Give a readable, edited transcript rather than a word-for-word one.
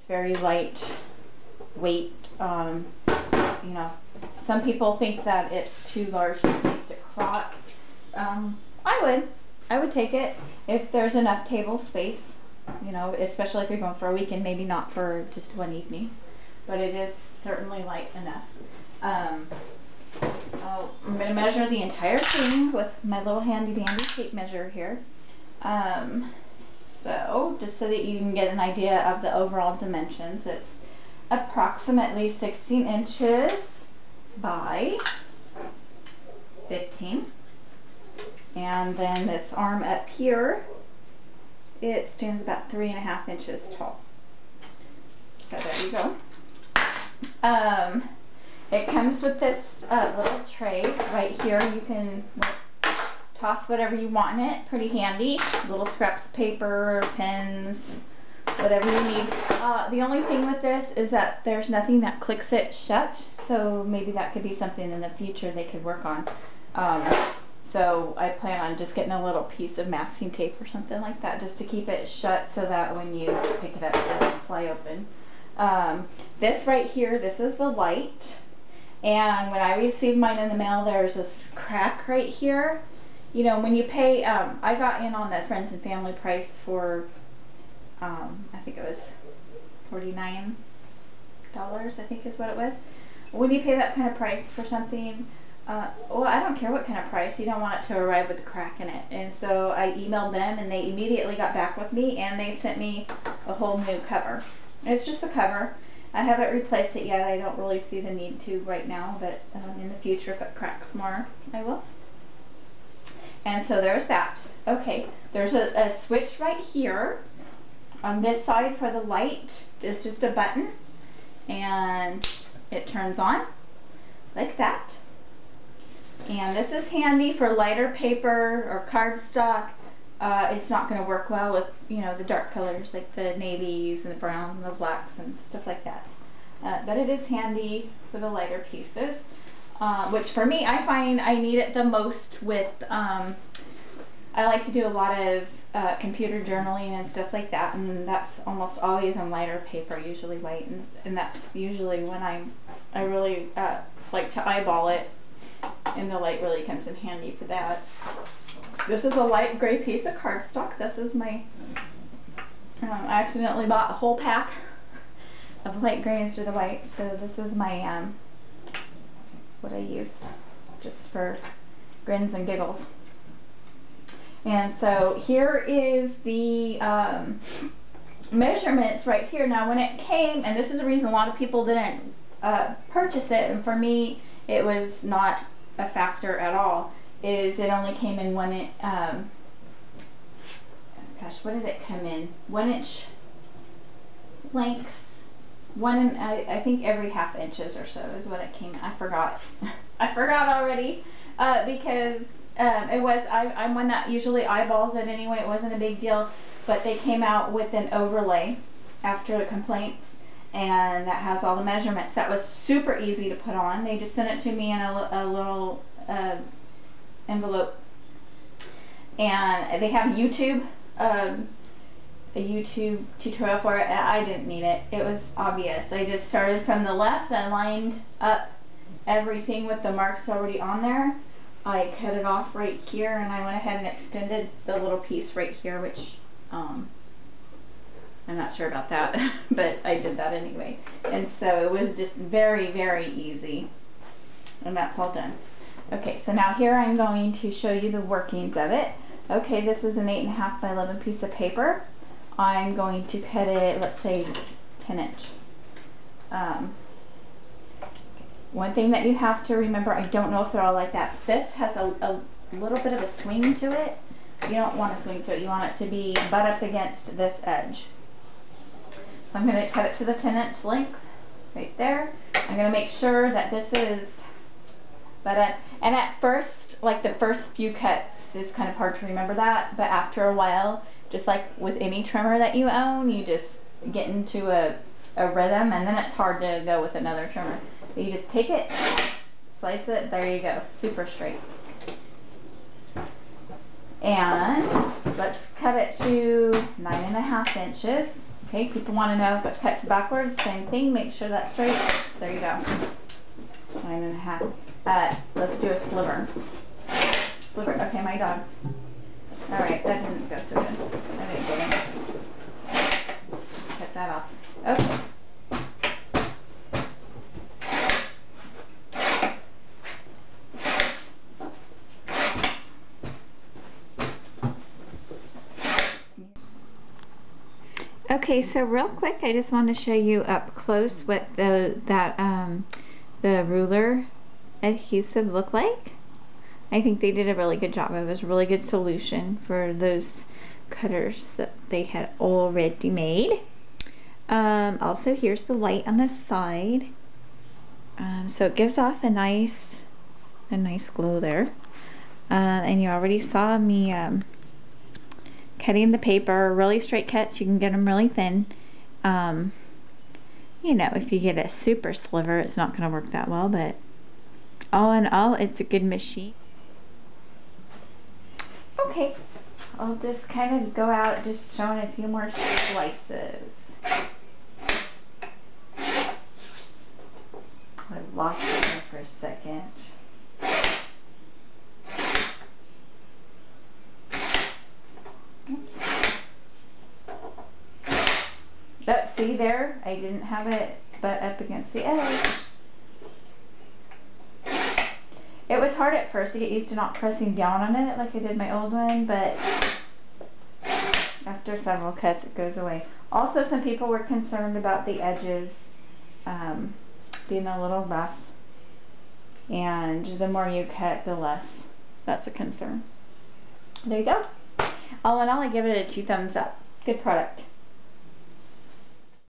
very light weight. You know, some people think that it's too large to take the crock. I would take it if there's enough table space, you know, especially if you're going for a weekend, maybe not for just one evening, but it is certainly light enough. I'm going to measure the entire thing with my little handy dandy tape measure here. So just so that you can get an idea of the overall dimensions, it's approximately 16 inches by 15. And then this arm up here, it stands about 3.5 inches tall. So there you go. It comes with this little tray right here. You can toss whatever you want in it. Pretty handy. Little scraps of paper, pens, whatever you need. The only thing with this is that there's nothing that clicks it shut, so maybe that could be something in the future they could work on. So I plan on just getting a little piece of masking tape or something like that just to keep it shut so that when you pick it up it doesn't fly open. This right here, this is the light, and when I received mine in the mail there's this crack right here. You know, when you pay, I got in on the friends and family price for I think it was $49, I think is what it was. When you pay that kind of price for something, well, I don't care what kind of price, you don't want it to arrive with a crack in it. And so I emailed them and they immediately got back with me and they sent me a whole new cover. It's just the cover. I haven't replaced it yet. I don't really see the need to right now, but in the future if it cracks more, I will. And so there's that. Okay, there's a switch right here on this side for the light. It's just a button and it turns on like that. And this is handy for lighter paper or cardstock. It's not going to work well with, you know, the dark colors like the navies and the browns and the blacks and stuff like that. But it is handy for the lighter pieces, which for me, I find I need it the most with, I like to do a lot of computer journaling and stuff like that, and that's almost always on lighter paper, usually white, and that's usually when I really like to eyeball it, and the light really comes in handy for that. This is a light gray piece of cardstock. This is my, I accidentally bought a whole pack of light gray instead of white, so this is my, what I use just for grins and giggles. And so here is the measurements right here. Now when it came, and this is the reason a lot of people didn't purchase it, and for me it was not a factor at all, is it only came in gosh, what did it come in? 1 inch lengths. I think every ½ inches or so is what it came in. I forgot. I forgot already because I'm one that usually eyeballs it anyway. It wasn't a big deal, but they came out with an overlay after the complaints, and that has all the measurements. That was super easy to put on. They just sent it to me in a little envelope, and they have a YouTube tutorial for it, and I didn't need it. It was obvious. I just started from the left. I lined up everything with the marks already on there. I cut it off right here, and I went ahead and extended the little piece right here, which I'm not sure about that, but I did that anyway. And so it was just very, very easy, and that's all done. Okay, so now here I'm going to show you the workings of it. Okay, this is an 8.5 by 11 piece of paper. I'm going to cut it, let's say 10 inch. One thing that you have to remember, I don't know if they're all like that, this has a little bit of a swing to it. You don't want a swing to it. You want it to be butt up against this edge. So I'm going to cut it to the 10 inch length right there. I'm going to make sure that this is butt up. And at first, like the first few cuts, it's kind of hard to remember that, but after a while, just like with any trimmer that you own, you just get into a rhythm, and then it's hard to go with another trimmer. But you just take it, slice it, there you go, super straight. And let's cut it to 9.5 inches. Okay, people want to know if it cuts backwards, same thing, make sure that's straight. There you go. 9.5. Let's do a sliver. Sliver, okay, my dogs. Alright, that didn't go so good. I didn't get it. Let's just cut that off. Okay. Okay, so real quick, I just want to show you up close what the ruler adhesive looked like. I think they did a really good job. It was a really good solution for those cutters that they had already made. Also, here's the light on the side. So it gives off a nice glow there. And you already saw me cutting the paper. Really straight cuts, you can get them really thin. You know, if you get a super sliver, it's not going to work that well, but all in all, it's a good machine. Okay, I'll just kind of go out just showing a few more slices. I lost it there for a second. Oops. Oh, see there? I didn't have it butt up against the edge. It was hard at first to get used to not pressing down on it like I did my old one, but after several cuts it goes away. Also, some people were concerned about the edges being a little rough, and the more you cut, the less that's a concern. There you go. All in all, I give it a 2 thumbs up. Good product.